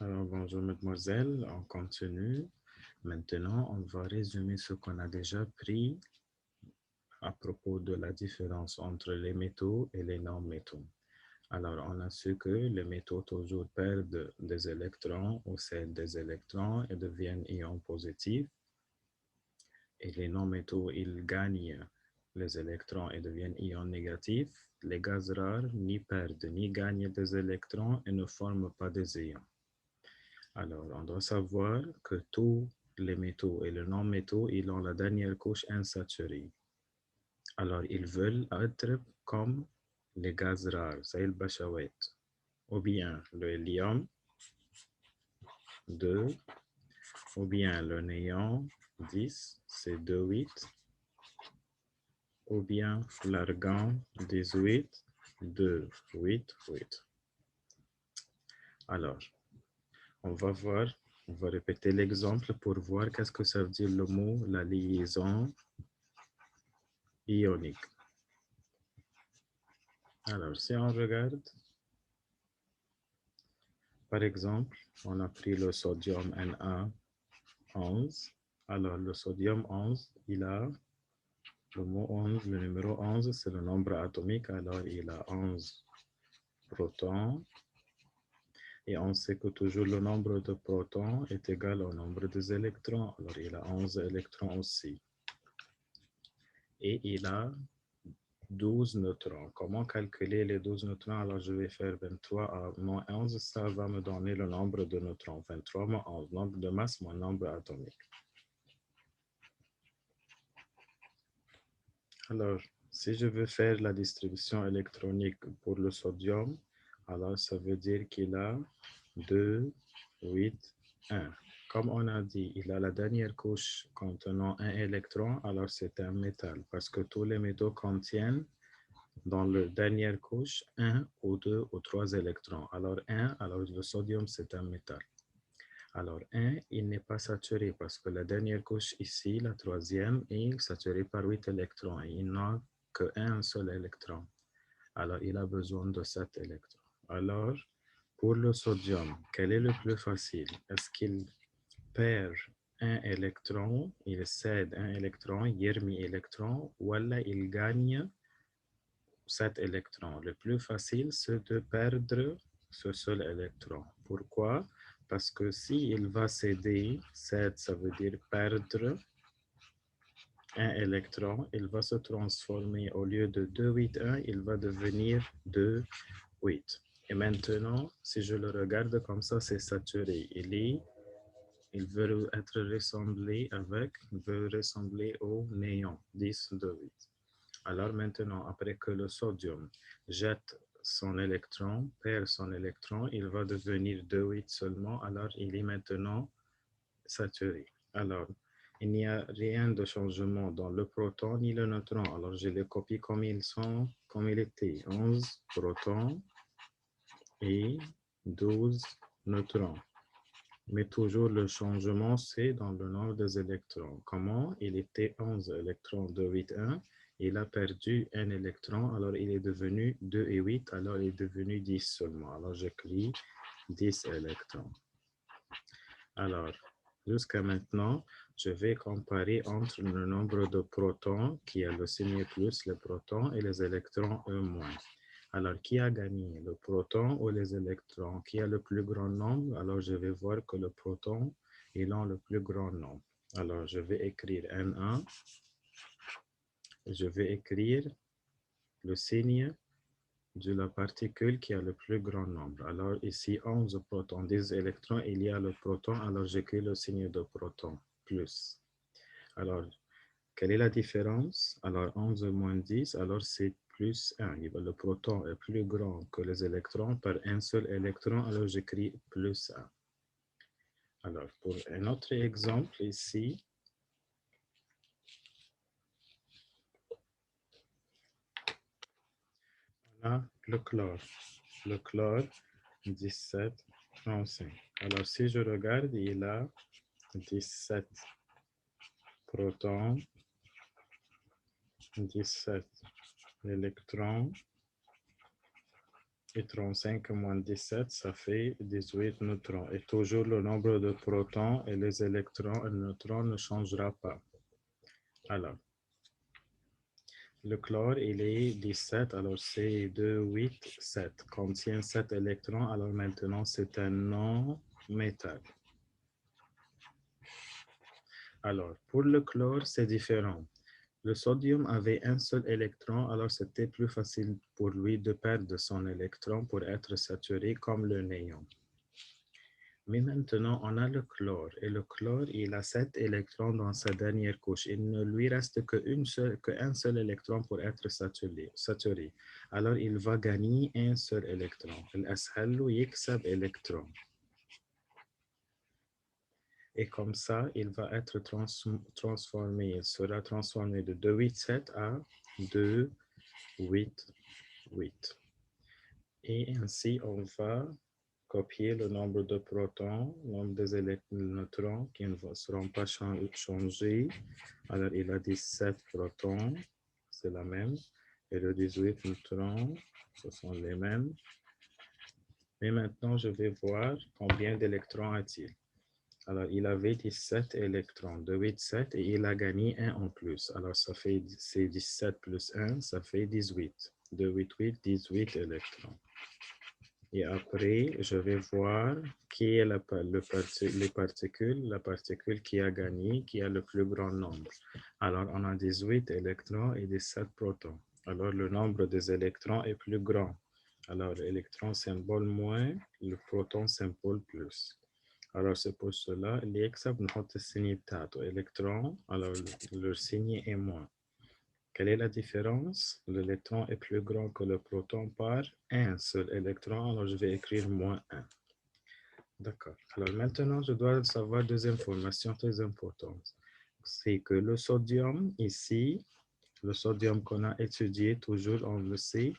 Alors, bonjour mademoiselle, on continue. Maintenant, on va résumer ce qu'on a déjà pris à propos de la différence entre les métaux et les non-métaux. Alors, on a su que les métaux toujours perdent des électrons ou cèdent des électrons et deviennent ions positifs. Et les non-métaux, ils gagnent les électrons et deviennent ions négatifs. Les gaz rares ni perdent ni gagnent des électrons et ne forment pas des ions. Alors, on doit savoir que tous les métaux et les non-métaux, ils ont la dernière couche insaturée. Alors, ils veulent être comme les gaz rares, c'est le bachawet, ou bien le hélium 2, ou bien le néon 10, c'est 2,8, ou bien l'argan 18, 2,8,8. Alors, on va voir, on va répéter l'exemple pour voir qu'est-ce que ça veut dire le mot, la liaison ionique. Alors, si on regarde, par exemple, on a pris le sodium Na11. Alors, le sodium 11, il a le mot 11, le numéro 11, c'est le nombre atomique. Alors, il a 11 protons. Et on sait que toujours le nombre de protons est égal au nombre des électrons. Alors, il a 11 électrons aussi. Et il a 12 neutrons. Comment calculer les 12 neutrons? Alors, je vais faire 23 à moins 11. Ça va me donner le nombre de neutrons. 23 moins 11. Nombre de masse moins nombre atomique. Alors, si je veux faire la distribution électronique pour le sodium, alors ça veut dire qu'il a 2, 8, 1. Comme on a dit, il a la dernière couche contenant un électron, alors c'est un métal, parce que tous les métaux contiennent dans la dernière couche 1 ou 2 ou 3 électrons. Alors 1, alors le sodium c'est un métal. Alors 1, il n'est pas saturé parce que la dernière couche ici, la troisième, est saturée par 8 électrons et il n'a qu'un seul électron. Alors il a besoin de 7 électrons. Alors pour le sodium, quel est le plus facile? Est-ce qu'il perd un électron, il cède un électron, يرمي électron, ou alors il gagne 7 électrons. Le plus facile, c'est de perdre ce seul électron. Pourquoi? Parce que s'il va céder, cède, ça veut dire perdre un électron, il va se transformer, au lieu de 2,8,1, il va devenir 2,8. Et maintenant, si je le regarde comme ça, c'est saturé. Il veut être ressemblé veut ressembler au néon, 10, 2,8. Alors maintenant, après que le sodium jette son électron, perd son électron, il va devenir 2,8 seulement, alors il est maintenant saturé. Alors, il n'y a rien de changement dans le proton ni le neutron. Alors, je les copie comme ils sont, comme il était. 11 protons et 12 neutrons. Mais toujours le changement, c'est dans le nombre des électrons. Comment? Il était 11 électrons, 2,8,1. Il a perdu un électron, alors il est devenu 2 et 8, alors il est devenu 10 seulement. Alors j'écris 10 électrons. Alors, jusqu'à maintenant, je vais comparer entre le nombre de protons, qui est le signe plus les protons, et les électrons eux moins. Alors, qui a gagné, le proton ou les électrons? Qui a le plus grand nombre? Alors, je vais voir que le proton, il a le plus grand nombre. Alors, je vais écrire N1. Je vais écrire le signe de la particule qui a le plus grand nombre. Alors, ici, 11 protons, 10 électrons, il y a le proton, alors j'écris le signe de proton, plus. Alors, quelle est la différence? Alors, 11 moins 10, alors c'est plus 1. Le proton est plus grand que les électrons par un seul électron, alors j'écris plus 1. Alors, pour un autre exemple ici, on a le chlore. Le chlore, 17,35. Alors, si je regarde, il a 17 protons, 17 électrons Et 35 moins 17, ça fait 18 neutrons. Et toujours le nombre de protons et les électrons et neutrons ne changera pas. Alors, le chlore, il est 17, alors c'est 2, 8, 7. Contient 7 électrons, alors maintenant c'est un non-métal. Alors, pour le chlore, c'est différent. Le sodium avait un seul électron, alors c'était plus facile pour lui de perdre son électron pour être saturé comme le néon. Mais maintenant, on a le chlore. Et le chlore, il a 7 électrons dans sa dernière couche. Il ne lui reste qu'un seul électron pour être saturé. Alors, il va gagner un seul électron. الأسهل له يكسب électron. Et comme ça, il va être transformé. Il sera transformé de 2,8,7 à 2,8,8. Et ainsi, on va copier le nombre de protons, le nombre des neutrons qui ne seront pas changés. Alors, il a 17 protons, c'est la même. Et le 18 neutrons, ce sont les mêmes. Mais maintenant, je vais voir combien d'électrons a-t-il. Alors, il avait 17 électrons, 2, 8, 7, et il a gagné 1 en plus. Alors, ça fait, c'est 17 plus 1, ça fait 18. 2, 8, 8, 18 électrons. Et après, je vais voir qui est la particule qui a gagné, qui a le plus grand nombre. Alors, on a 18 électrons et 17 protons. Alors, le nombre des électrons est plus grand. Alors, l'électron symbole moins, le proton symbole plus. Alors, c'est pour cela, اللي يكسب نحط السيني بتاعته électron, alors le signe est moins. Quelle est la différence? L'électron est plus grand que le proton par un seul électron, alors je vais écrire moins 1. D'accord. Alors maintenant, je dois savoir deux informations très importantes. C'est que le sodium ici, le sodium qu'on a étudié toujours, on le sait,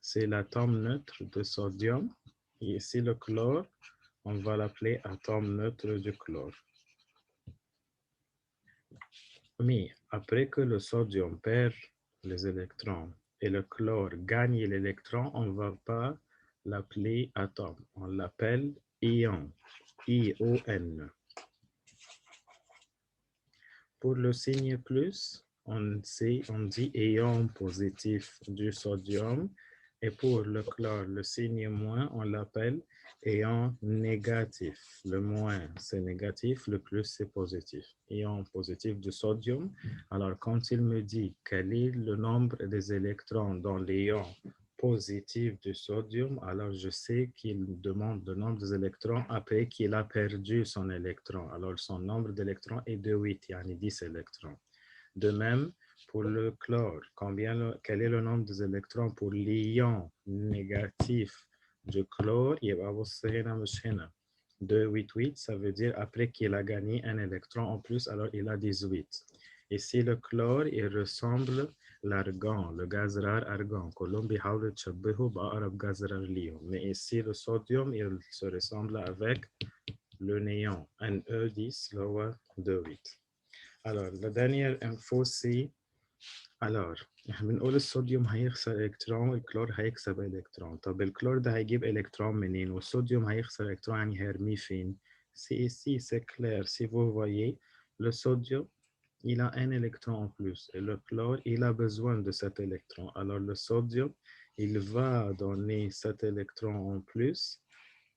c'est l'atome neutre de sodium. Et ici, le chlore, on va l'appeler atome neutre du chlore. Mais après que le sodium perd les électrons et le chlore gagne l'électron, on ne va pas l'appeler atome, on l'appelle ion, I-O-N. Pour le signe plus, on dit ion positif du sodium. Et pour le chlore, le signe moins, on l'appelle ion négatif. Le moins, c'est négatif, le plus, c'est positif. Ion positif du sodium. Alors, quand il me dit quel est le nombre des électrons dans l'ion positif du sodium, alors je sais qu'il demande le nombre des électrons après qu'il a perdu son électron. Alors, son nombre d'électrons est de 8, il y a 10 électrons. De même, pour le chlore, quel est le nombre des électrons pour l'ion négatif du chlore? Il va aussi 288, ça veut dire après qu'il a gagné un électron en plus, alors il a 18. Ici, le chlore, il ressemble l'argon, le gaz rare argon. Mais ici, le sodium, il se ressemble avec le néon, Ne10 lower 28. Alors, la dernière info, c'est alors بنقول الصوديوم هيخسر الكترون والكلور هيكسب الكترون. طب الكلور ده هيجيب الكترون منين والصوديوم هيخسر الكترون يعني هيرميه فين؟ C'est ici, c'est clair. Si vous voyez, le sodium, il a un électron en plus et le chlore, il a besoin de cet électron. Alors le sodium, il va donner cet électron en plus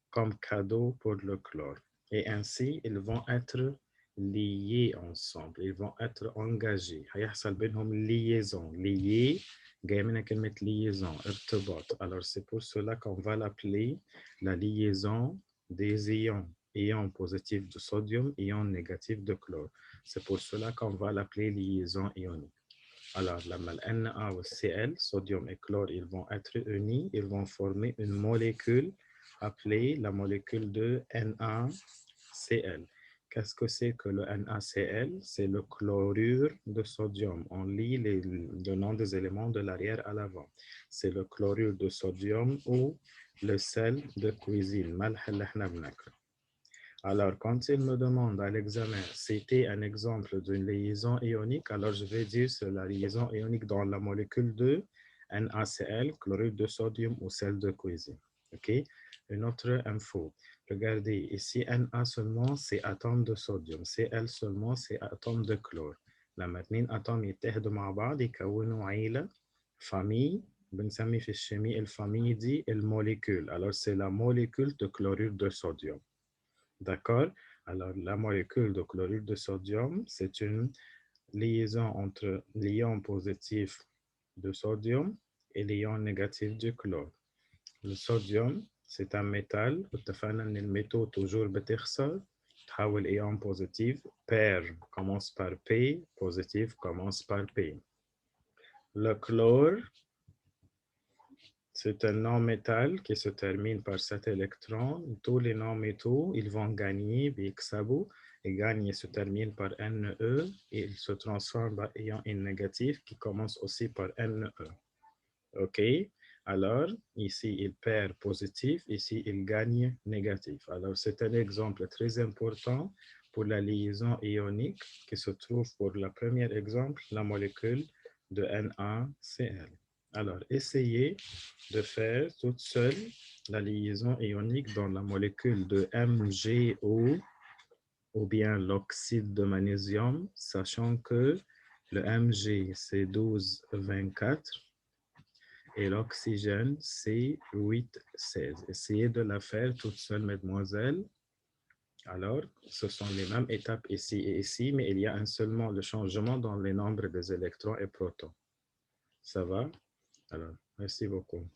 comme cadeau pour le chlore. Et ainsi, ils vont être liés ensemble. Ils vont être engagés. هيحصل بينهم liaison. Lié, جاي منها كلمة liaison, ارتباط. Alors c'est pour cela qu'on va l'appeler la liaison des ions. Ion positif de sodium, ion négatif de chlore. C'est pour cela qu'on va l'appeler liaison ionique. Alors, la Na ou le Cl, sodium et chlore, ils vont être unis, ils vont former une molécule appelée la molécule de NaCl. Qu'est-ce que c'est que le NaCl? C'est le chlorure de sodium. On lit le nom des éléments de l'arrière à l'avant. C'est le chlorure de sodium ou le sel de cuisine. Alors, quand il me demande à l'examen, c'était un exemple d'une liaison ionique, alors je vais dire c'est la liaison ionique dans la molécule de NaCl, chlorure de sodium ou sel de cuisine. OK? Une autre info. Regardez, ici, Na seulement, c'est atome de sodium. Cl seulement, c'est atome de chlore. لما اتنين أتوم يتحدوا مع بعض يكونوا عيلة famille بنسمي في الشيمie الفامille دي الموليكول. Alors, c'est la molécule de chlorure de sodium. D'accord? Alors, la molécule de chlorure de sodium, c'est une liaison entre l'ion positif de sodium et l'ion négatif du chlore. Le sodium, c'est un métal. اتفقنا إن الميتaux toujours بتخسر تحول ion positif. Pair commence par P, positif commence par P. Le chlore, c'est un non-métal qui se termine par 7 électrons. Tous les non-métaux, ils vont gagner, بيكسبوا, et gagner se termine par Ne, et il se transforme en ion négatif qui commence aussi par Ne. OK? Alors, ici, il perd positif, ici, il gagne négatif. Alors, c'est un exemple très important pour la liaison ionique qui se trouve pour le premier exemple, la molécule de NaCl. Alors, essayez de faire toute seule la liaison ionique dans la molécule de MgO ou bien l'oxyde de magnésium, sachant que le Mg, c'est 12,24 et l'oxygène, c'est 8,16. Essayez de la faire toute seule, mesdemoiselles. Alors, ce sont les mêmes étapes ici et ici, mais il y a seulement le changement dans les nombres des électrons et protons. Ça va? Alors, merci beaucoup.